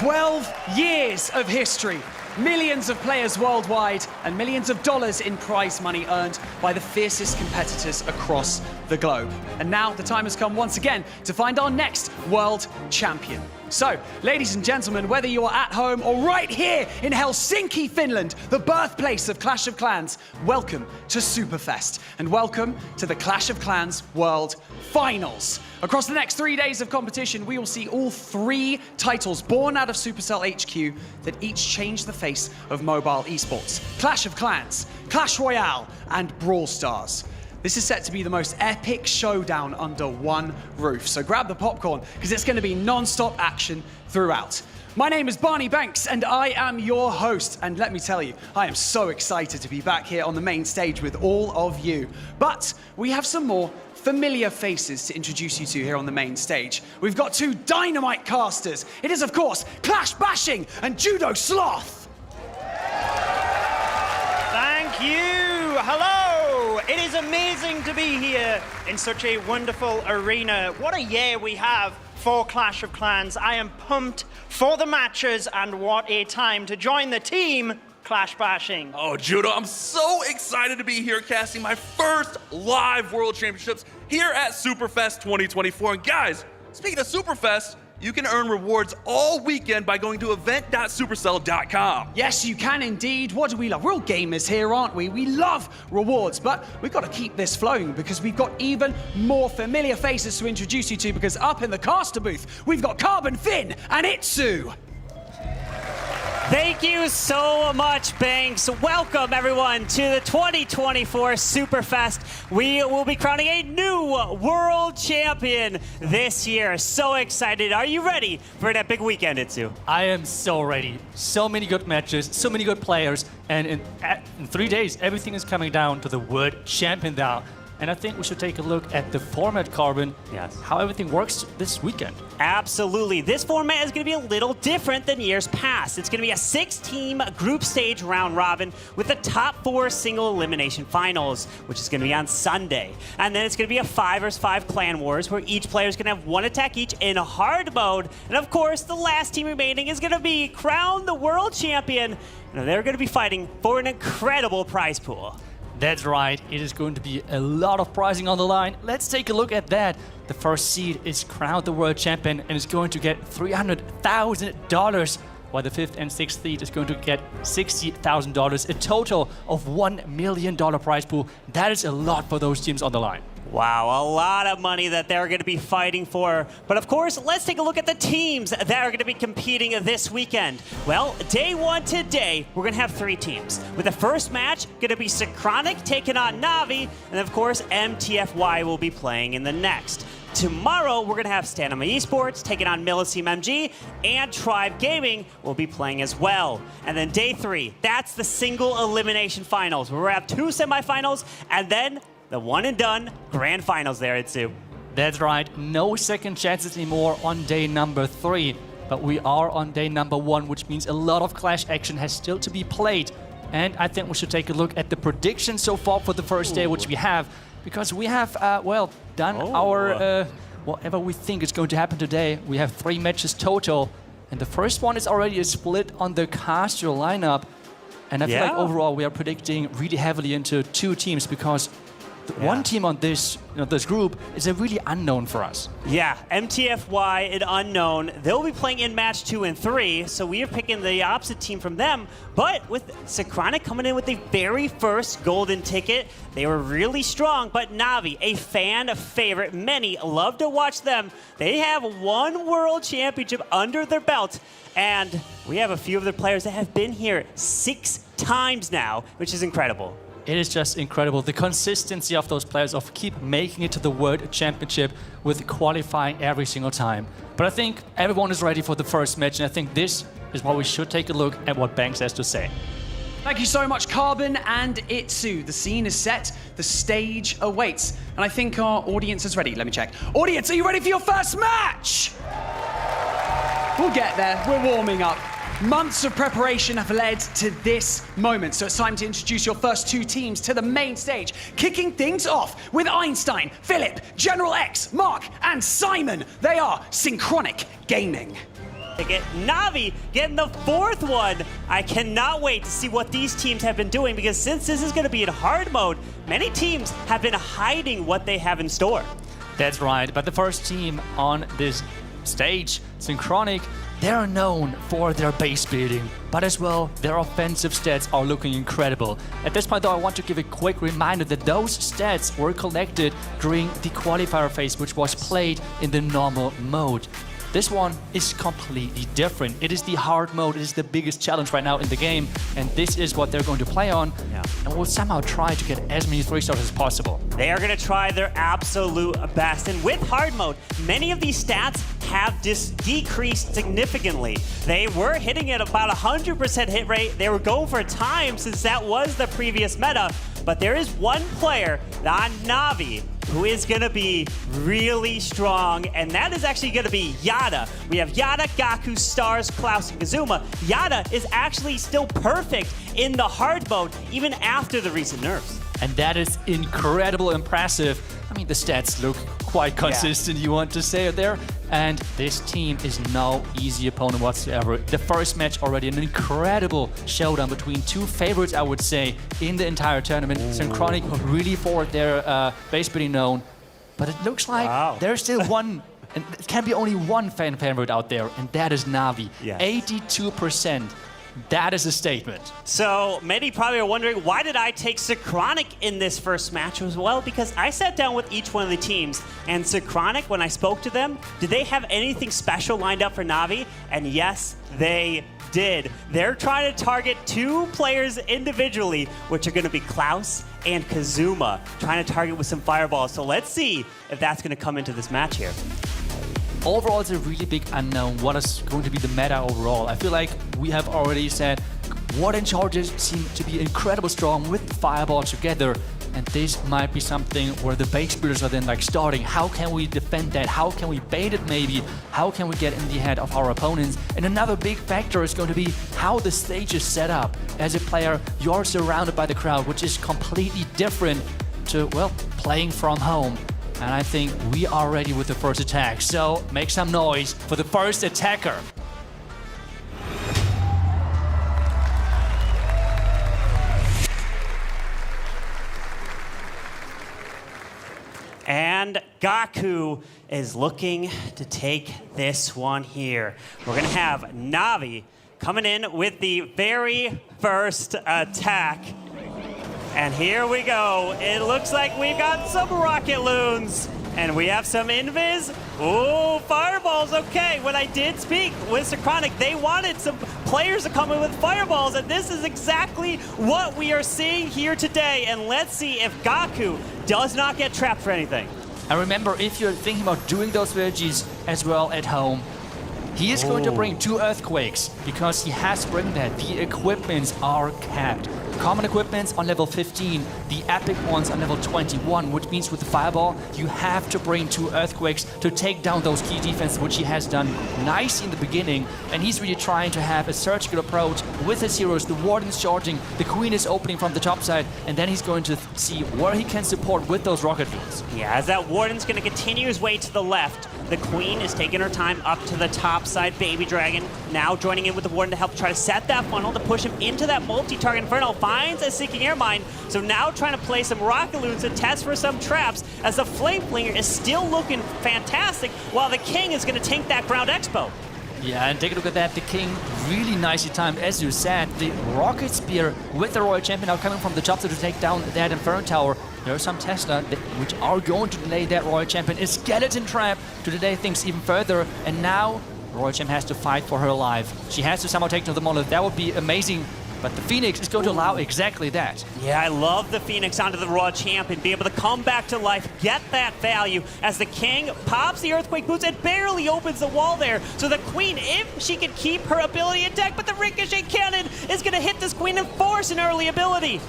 12 years of history, millions of players worldwide, and millions of dollars in prize money earned by the fiercest competitors across the globe. And now the time has come once again to find our next world champion. So, ladies and gentlemen, whether you are at home or right here in Helsinki, Finland, the birthplace of Clash of Clans, welcome to Superfest, and welcome to the Clash of Clans World Finals. Across the next 3 days of competition, we will see all 3 titles born out of Supercell HQ that each change the face of mobile esports: Clash of Clans, Clash Royale, and Brawl Stars. This is set to be the most epic showdown under one roof, so grab the popcorn, because it's going to be non-stop action throughout. My name is Barney Banks, and I am your host, and let me tell you, I am so excited to be back here on the main stage with all of you. But we have some more familiar faces to introduce you to here on the main stage. We've got 2 dynamite casters. It is, of course, Clash Bashing and Judo Sloth. Thank you. Hello. It is amazing to be here in such a wonderful arena. What a year we have for Clash of Clans. I am pumped for the matches, and what a time to join the team Clash Bashing. Oh, Judo, I'm so excited to be here casting my first live World Championships here at Superfest 2024. And guys, speaking of Superfest, you can earn rewards all weekend by going to event.supercell.com. Yes, you can indeed. What do we love? We're all gamers here, aren't we? We love rewards, but we've got to keep this flowing because we've got even more familiar faces to introduce you to, because up in the caster booth, we've got Carbon, Finn, and Itsu. Thank you so much, Banks. Welcome, everyone, to the 2024 Superfest. We will be crowning a new world champion this year. So excited. Are you ready for that big weekend, Itsu? I am so ready. So many good matches, so many good players, and in 3 days, everything is coming down to the world champion now. And I think we should take a look at the format, Carbon. Yes. How everything works this weekend. Absolutely. This format is going to be a little different than years past. It's going to be a 6-team group stage round robin with the top 4 single elimination finals, which is going to be on Sunday. And then it's going to be a 5 vs 5 clan wars where each player is going to have 1 attack each in hard mode. And of course, the last team remaining is going to be crowned the world champion. And they're going to be fighting for an incredible prize pool. That's right, it is going to be a lot of pricing on the line. Let's take a look at that. The first seed is crowned the world champion and is going to get $300,000, while the 5th and 6th seed is going to get $60,000, a total of $1 million prize pool. That is a lot for those teams on the line. Wow, a lot of money that they're going to be fighting for. But of course, let's take a look at the teams that are going to be competing this weekend. Well, day 1 today, we're going to have 3 teams. With the first match going to be Synchronic taking on Na'Vi, and of course, M.T.F.Y will be playing in the next. Tomorrow, we're going to have Stanima Esports taking on Milliseam MG, and Tribe Gaming will be playing as well. And then day 3, that's the single elimination finals, where we're going to have 2 semifinals, and then the one and done grand finals there, Itsu. That's right, no second chances anymore on day number 3. But we are on day number 1, which means a lot of Clash action has still to be played. And I think we should take a look at the predictions so far for the first day, which we have. Because we have, done our, whatever we think is going to happen today. We have 3 matches total. And the first one is already a split on the caster lineup. And I feel like overall we are predicting really heavily into 2 teams, because one team on this, this group is a really unknown for us. Yeah, M.T.F.Y, an unknown. They'll be playing in match 2 and 3, so we are picking the opposite team from them. But with Synchronic coming in with the very first golden ticket, they were really strong. But Na'Vi, a fan favorite, many love to watch them. They have 1 world championship under their belt, and we have a few of their players that have been here 6 times now, which is incredible. It is just incredible. The consistency of those players of keep making it to the World Championship with qualifying every single time. But I think everyone is ready for the first match, and I think this is why we should take a look at what Banks has to say. Thank you so much, Carbon and Itsu. The scene is set, the stage awaits, and I think our audience is ready. Let me check. Audience, are you ready for your first match? We'll get there. We're warming up. Months of preparation have led to this moment, so it's time to introduce your first 2 teams to the main stage. Kicking things off with Einstein, Philip, General X, Marc, and Simon. They are Synchronic Gaming. ticket. Na'Vi getting the 4th one. I cannot wait to see what these teams have been doing, because since this is going to be in hard mode, many teams have been hiding what they have in store. That's right, but the first team on this stage, Synchronic, they're known for their base building, but as well, their offensive stats are looking incredible. At this point though, I want to give a quick reminder that those stats were collected during the qualifier phase, which was played in the normal mode. This one is completely different. It is the hard mode. It is the biggest challenge right now in the game, and this is what they're going to play on. Yeah. And we'll somehow try to get as many 3-stars as possible. They are going to try their absolute best. And with hard mode, many of these stats have decreased significantly. They were hitting at about 100% hit rate. They were going for time since that was the previous meta. But there is one player on Na'Vi who is going to be really strong, and that is actually going to be Yata. We have Yata, Gaku, Stars, Klaus, and Kazuma. Yata is actually still perfect in the hard mode, even after the recent nerfs. And that is incredible, impressive. I mean, the stats look quite consistent, you want to say it there. And this team is no easy opponent whatsoever. The first match already an incredible showdown between two favorites, I would say, in the entire tournament. Ooh. Synchronic really forward their base building known. But it looks like there's still one, and it can be only one fan favorite out there, and that is Na'Vi. Yes. 82%. That is a statement. So many probably are wondering, why did I take Synchronic in this first match as well? Because I sat down with each one of the teams, and Synchronic, when I spoke to them, did they have anything special lined up for Na'Vi? And yes, they did. They're trying to target 2 players individually, which are going to be Klaus and Kazuma, trying to target with some fireballs. So let's see if that's going to come into this match here. Overall, it's a really big unknown. What is going to be the meta overall? I feel like we have already said Warden charges seem to be incredibly strong with the fireball together, and this might be something where the base builders are then like starting. How can we defend that? How can we bait it maybe? How can we get in the head of our opponents? And another big factor is going to be how the stage is set up. As a player, you're surrounded by the crowd, which is completely different to, well, playing from home. And I think we are ready with the first attack. So make some noise for the first attacker. And Gaku is looking to take this one here. We're going to have Na'Vi coming in with the very first attack. And here we go. It looks like we've got some rocket loons. And we have some invis. Ooh, fireballs. Okay, when I did speak with Synchronic, they wanted some players to come in with fireballs. And this is exactly what we are seeing here today. And let's see if Gaku does not get trapped for anything. And remember, if you're thinking about doing those strategies as well at home, he is going to bring 2 earthquakes because he has to bring that. The equipments are capped. Common equipments on level 15, the epic ones on level 21, which means with the fireball, you have to bring 2 earthquakes to take down those key defenses, which he has done nice in the beginning. And he's really trying to have a surgical approach with his heroes. The Warden's charging, the Queen is opening from the top side, and then he's going to see where he can support with those rocket loons. Yeah, as that Warden's going to continue his way to the left, the Queen is taking her time up to the top side. Baby Dragon now joining in with the Warden to help try to set that funnel to push him into that multi-target Inferno. Finds a Seeking Air Mine, so now trying to play some rocket loons to test for some traps, as the Flame Flinger is still looking fantastic, while the King is going to tank that Ground Expo. Yeah, and take a look at that. The King really nicely timed, as you said. The Rocket Spear with the Royal Champion now coming from the top to take down that Inferno Tower. There are some Tesla which are going to delay that Royal Champion. A Skeleton Trap to delay things even further. And now Royal Champion has to fight for her life. She has to somehow take to the monolith. That would be amazing. But the Phoenix is going to allow exactly that. Yeah, I love the Phoenix onto the Royal Champion, be able to come back to life, get that value, as the King pops the Earthquake Boots and barely opens the wall there. So the Queen, if she can keep her ability intact, but the Ricochet Cannon is going to hit this Queen and force an early ability.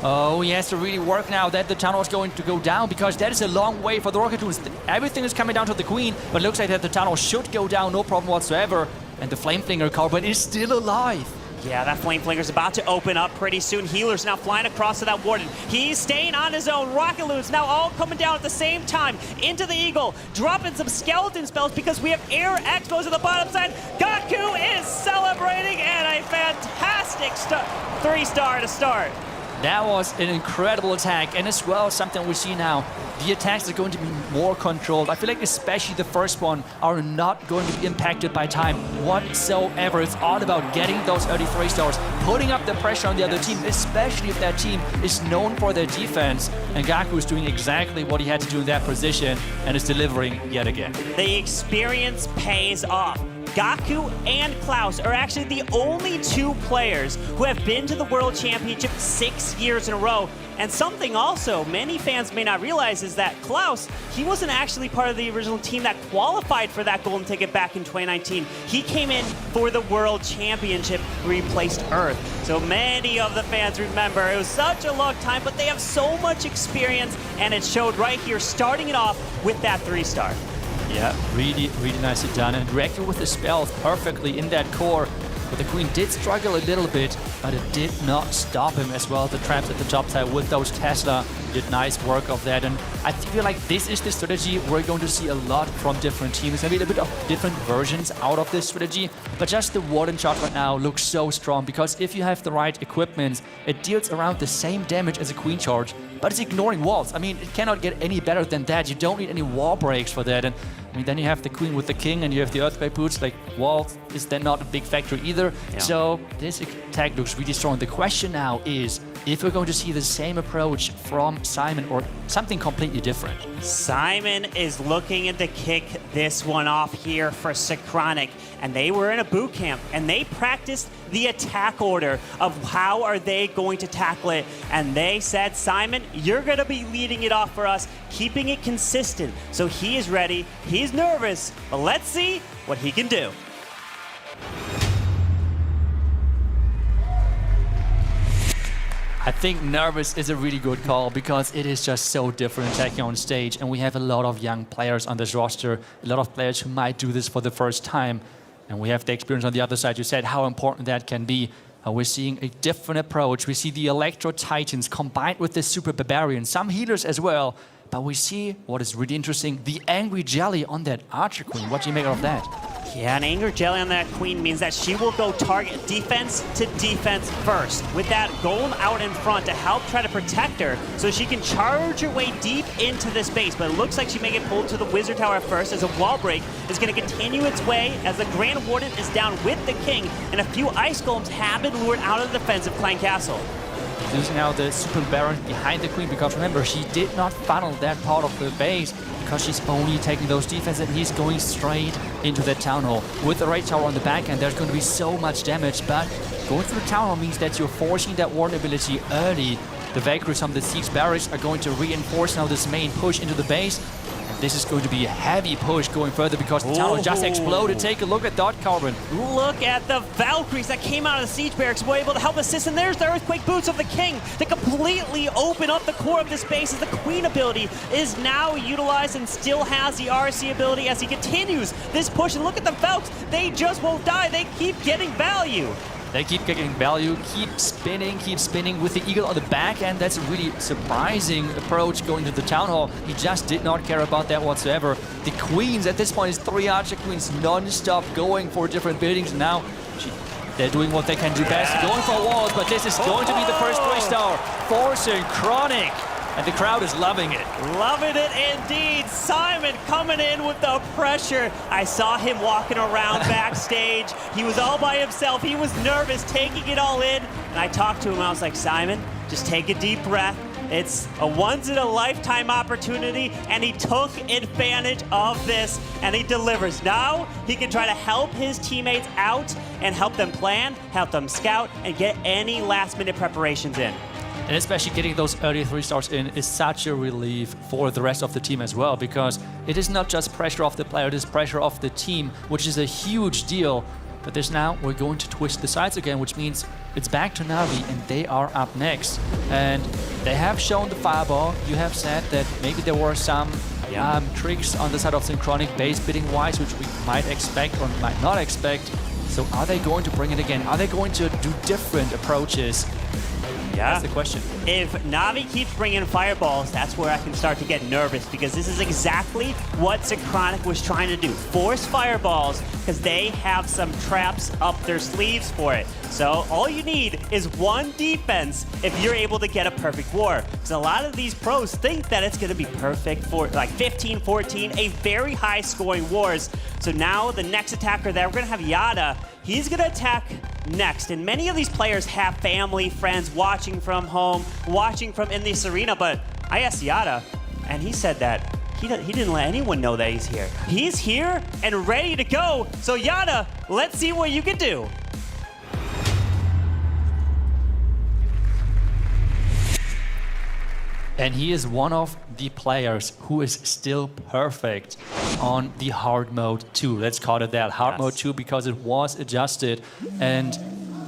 Oh, he has to really work now that the tunnel is going to go down, because that is a long way for the Rocket Loons. Everything is coming down to the Queen, but it looks like that the tunnel should go down, no problem whatsoever. And the Flame Flinger Carbon is still alive. Yeah, that Flame Flinger's about to open up pretty soon. Healer's now flying across to that Warden. He's staying on his own. Rocket Loons now all coming down at the same time into the Eagle, dropping some skeleton spells because we have Air Expos at the bottom side. Gaku is celebrating, and a fantastic 3-star to start. That was an incredible attack, and as well something we see now. The attacks are going to be more controlled. I feel like especially the first one are not going to be impacted by time whatsoever. It's all about getting those early 3-stars, putting up the pressure on the other team, especially if that team is known for their defense. And Gaku is doing exactly what he had to do in that position and is delivering yet again. The experience pays off. Gaku and Klaus are actually the only 2 players who have been to the World Championship 6 years in a row. And something also many fans may not realize is that Klaus, he wasn't actually part of the original team that qualified for that golden ticket back in 2019. He came in for the World Championship, replaced Earth. So many of the fans remember it was such a long time, but they have so much experience, and it showed right here, starting it off with that 3-star. Yeah, really, really nicely done. And reacting with the spells perfectly in that core. But the Queen did struggle a little bit, but it did not stop him as well. The traps at the top side with those Tesla did nice work of that. And I feel like this is the strategy we're going to see a lot from different teams. Maybe a bit of different versions out of this strategy. But just the Warden shot right now looks so strong, because if you have the right equipment, it deals around the same damage as a Queen charge, but it's ignoring walls. I mean, it cannot get any better than that. You don't need any wall breaks for that. And I mean, then you have the Queen with the King, and you have the Earthquake boots. Like, walls is then not a big factor either. Yeah. So this attack looks really strong. The question now is if we're going to see the same approach from Simon or something completely different. Simon is looking to kick this one off here for Synchronic, and they were in a boot camp, and they practiced the attack order of how are they going to tackle it, and they said, Simon, you're going to be leading it off for us, keeping it consistent. So he is ready, he's nervous, but let's see what he can do. I think nervous is a really good call, because it is just so different attacking on stage, and we have a lot of young players on this roster, a lot of players who might do this for the first time, and we have the experience on the other side. You said how important that can be. We're seeing a different approach. We see the Electro Titans combined with the Super Barbarians, some healers as well, but we see what is really interesting, the Angry Jelly on that Archer Queen. What do you make of that? Yeah, an Angry Jelly on that Queen means that she will go target defense to defense first, with that Golem out in front to help try to protect her so she can charge her way deep into this base. But it looks like she may get pulled to the Wizard Tower at first, as a wall break is going to continue its way as the Grand Warden is down with the King, and a few Ice Golems have been lured out of the defense of Clan Castle. Using now the Super Baron behind the Queen, because remember, she did not funnel that part of the base because she's only taking those defenses, and he's going straight into that Town Hall. With the Rage Tower on the back end, there's going to be so much damage, but going through the Town Hall means that you're forcing that Warden ability early. The Valkyries from the Siege Barracks are going to reinforce now this main push into the base. This is going to be a heavy push going further, because the tower just exploded. Take a look at that, Carbon. Look at the Valkyries that came out of the Siege Barracks, were able to help assist, and there's the Earthquake Boots of the King to completely open up the core of this base, as the Queen ability is now utilized and still has the RC ability as he continues this push. And look at the Valks, they just won't die, they keep getting value. They keep getting value, keep spinning with the Eagle on the back end. That's a really surprising approach going to the Town Hall. He just did not care about that whatsoever. The Queens at this point is 3 Archer Queens non-stop going for different buildings. Now they're doing what they can do best, going for walls, but this is going to be the first 3-star for Synchronic. And the crowd is loving it. Loving it indeed. Simon coming in with the pressure. I saw him walking around backstage. He was all by himself. He was nervous, taking it all in. And I talked to him. I was like, Simon, just take a deep breath. It's a once-in-a-lifetime opportunity, and he took advantage of this, and he delivers. Now he can try to help his teammates out and help them plan, help them scout, and get any last-minute preparations in. And especially getting those early 3-stars in is such a relief for the rest of the team as well, because it is not just pressure off the player, it is pressure off the team, which is a huge deal. But there's now, we're going to twist the sides again, which means it's back to Na'Vi, and they are up next. And they have shown the fireball. You have said that maybe there were some tricks on the side of Synchronic base bidding wise, which we might expect or might not expect. So are they going to bring it again? Are they going to do different approaches? Yeah. That's the question. If Na'Vi keeps bringing fireballs, that's where I can start to get nervous, because this is exactly what Synchronic was trying to do. Force fireballs, because they have some traps up their sleeves for it. So all you need is one defense if you're able to get a perfect war. Because a lot of these pros think that it's going to be perfect for like 15, 14, a very high scoring wars. So now the next attacker there, we're going to have Yata. He's going to attack next. And many of these players have family, friends watching from home, watching from in this arena. But I asked Yata, and he said that he didn't let anyone know that he's here. He's here and ready to go. So Yata, let's see what you can do. And he is one of the players who is still perfect on the hard mode 2. Let's call it that, hard mode 2, because it was adjusted. And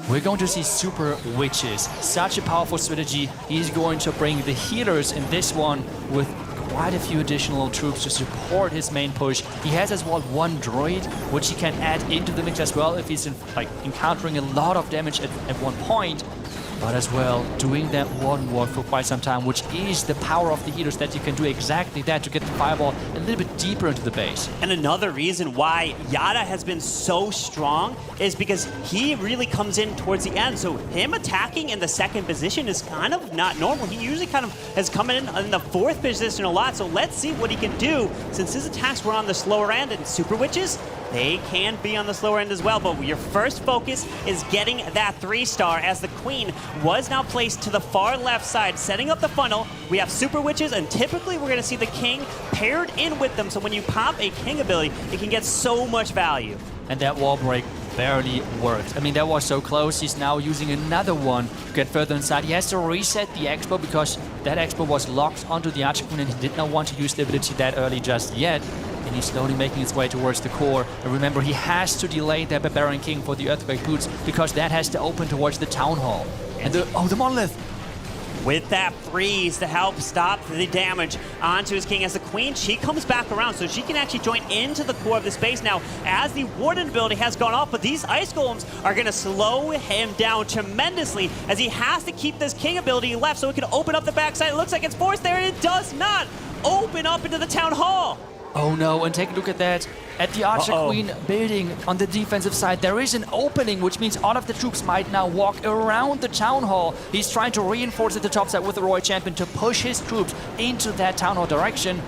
we're going to see Super Witches. Such a powerful strategy. He's going to bring the healers in this one with quite a few additional troops to support his main push. He has as well one droid, which he can add into the mix as well if he's encountering a lot of damage at one point. But as well, doing that one war for quite some time, which is the power of the healers, that you can do exactly that to get the fireball a little bit deeper into the base. And another reason why Yata has been so strong is because he really comes in towards the end. So him attacking in the second position is kind of not normal. He usually kind of has come in the fourth position a lot. So let's see what he can do, since his attacks were on the slower end. And Super Witches, they can be on the slower end as well, but your first focus is getting that 3-star, as the Queen was now placed to the far left side, setting up the funnel. We have Super Witches, and typically we're going to see the King paired in with them, so when you pop a King ability, it can get so much value. And that wall break barely worked. I mean, that was so close. He's now using another one to get further inside. He has to reset the Expo because that Expo was locked onto the Archqueen, and he did not want to use the ability that early just yet. And he's slowly making his way towards the core. And remember, he has to delay that Barbarian King for the Earthquake Boots, because that has to open towards the Town Hall. And the Monolith! With that freeze to help stop the damage onto his King, as the Queen, she comes back around, so she can actually join into the core of the space now as the Warden ability has gone off. But these Ice Golems are going to slow him down tremendously, as he has to keep this King ability left so it can open up the backside. It looks like it's forced there, and it does not open up into the Town Hall. Oh no, and take a look at that. At the Archer Queen building on the defensive side, there is an opening, which means all of the troops might now walk around the Town Hall. He's trying to reinforce at the top side with the Royal Champion to push his troops into that Town Hall direction.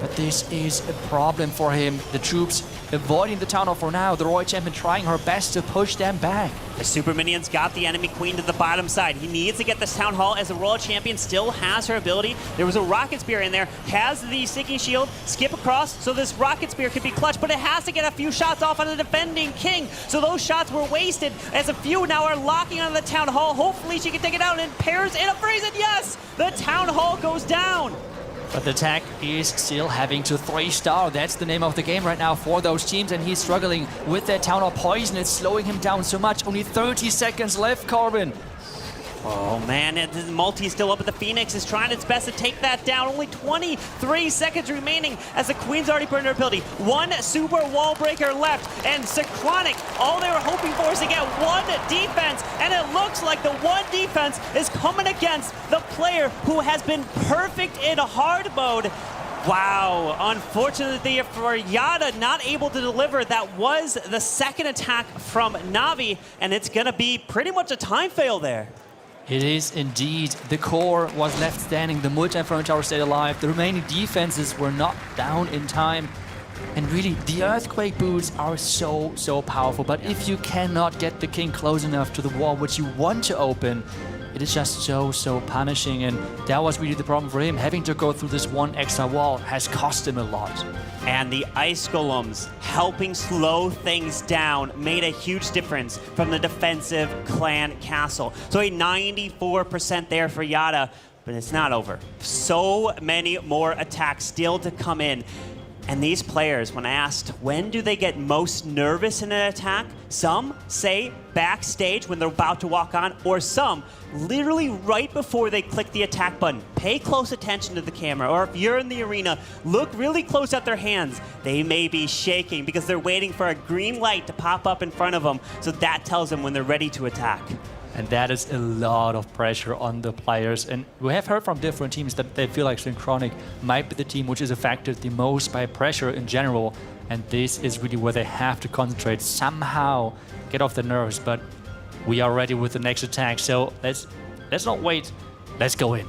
But this is a problem for him. The troops avoiding the Town Hall for now. The Royal Champion trying her best to push them back. The Super Minions got the enemy Queen to the bottom side. He needs to get this Town Hall, as the Royal Champion still has her ability. There was a Rocket Spear in there. Has the Sinking Shield skip across, so this Rocket Spear could be clutch, but it has to get a few shots off on the defending King. So those shots were wasted, as a few now are locking on the Town Hall. Hopefully she can take it out, and pairs in a freeze, and yes! The Town Hall goes down! But the tech is still having to 3-star. That's the name of the game right now for those teams, and he's struggling with that Town Hall poison. It's slowing him down so much. Only 30 seconds left, Corbin. Oh man, the multi is still up, but the Phoenix is trying its best to take that down. Only 23 seconds remaining, as the Queen's already burned her ability. One super wall breaker left, and Synchronic, all they were hoping for is to get one defense, and it looks like the one defense is coming against the player who has been perfect in hard mode. Wow, unfortunately for Yata, not able to deliver. That was the second attack from Na'Vi, and it's gonna be pretty much a time fail there. It is indeed. The core was left standing. The multi-front tower stayed alive. The remaining defenses were knocked down in time. And really, the Earthquake Boots are so powerful. But if you cannot get the King close enough to the wall which you want to open, it is just so punishing. And that was really the problem for him. Having to go through this one extra wall has cost him a lot. And the Ice Golems helping slow things down made a huge difference from the defensive clan castle. So a 94% there for Yata, but it's not over. So many more attacks still to come in. And these players, when asked when do they get most nervous in an attack, some say backstage when they're about to walk on, or some literally right before they click the attack button. Pay close attention to the camera, or if you're in the arena, look really close at their hands. They may be shaking because they're waiting for a green light to pop up in front of them, so that tells them when they're ready to attack. And that is a lot of pressure on the players. And we have heard from different teams that they feel like Synchronic might be the team which is affected the most by pressure in general. And this is really where they have to concentrate, somehow get off the nerves. But we are ready with the next attack. So let's not wait. Let's go in.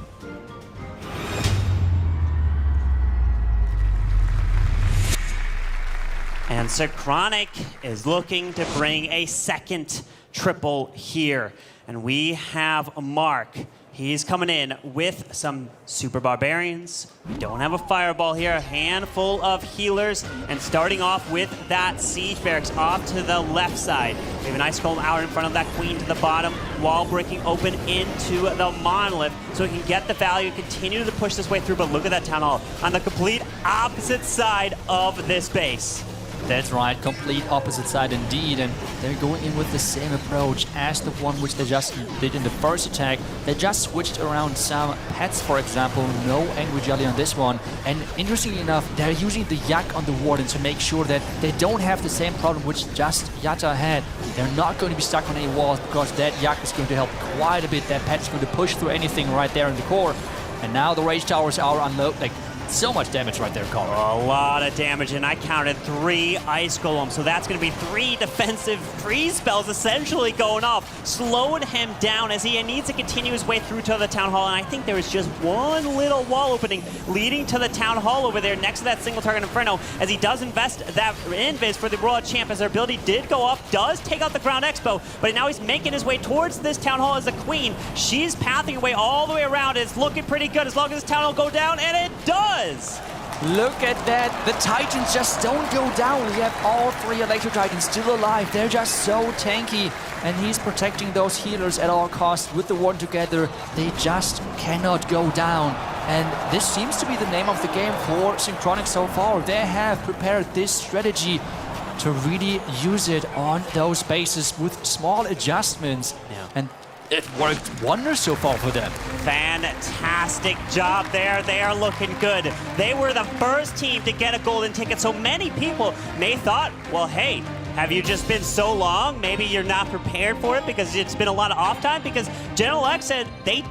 And Synchronic is looking to bring a second triple here. And we have Marc. He's coming in with some Super Barbarians. We don't have a Fireball here, a handful of healers, and starting off with that Siege Barracks off to the left side. We have an Ice Golem out in front of that Queen to the bottom, wall breaking open into the Monolith, so we can get the value, continue to push this way through, but look at that Town Hall on the complete opposite side of this base. That's right, complete opposite side indeed, and they're going in with the same approach as the one which they just did in the first attack. They just switched around some pets, for example, no Angry Jelly on this one, and interestingly enough, they're using the Yak on the Warden to make sure that they don't have the same problem which just Yata had. They're not going to be stuck on any walls because that Yak is going to help quite a bit. That pet's going to push through anything right there in the core, and now the Rage Towers are unloaded. So much damage right there, Colin. A lot of damage, and I counted 3 Ice Golems, so that's going to be 3 defensive freeze spells essentially going off, slowing him down as he needs to continue his way through to the Town Hall, and I think there is just one little wall opening leading to the Town Hall over there next to that single target Inferno, as he does invest that invis for the World Champ, as their ability did go up, does take out the Ground Expo, but now he's making his way towards this Town Hall as a Queen. She's pathing away all the way around. It's looking pretty good as long as this Town Hall go down, and it does! Look at that. The Titans just don't go down. We have all 3 Electro Titans still alive. They're just so tanky. And he's protecting those healers at all costs with the one together. They just cannot go down. And this seems to be the name of the game for Synchronic so far. They have prepared this strategy to really use it on those bases with small adjustments. Yeah. And it worked wonders so far for them. Fantastic job there. They are looking good. They were the first team to get a golden ticket, so many people may thought, well, hey, have you just been so long? Maybe you're not prepared for it because it's been a lot of off time, because General X said they did.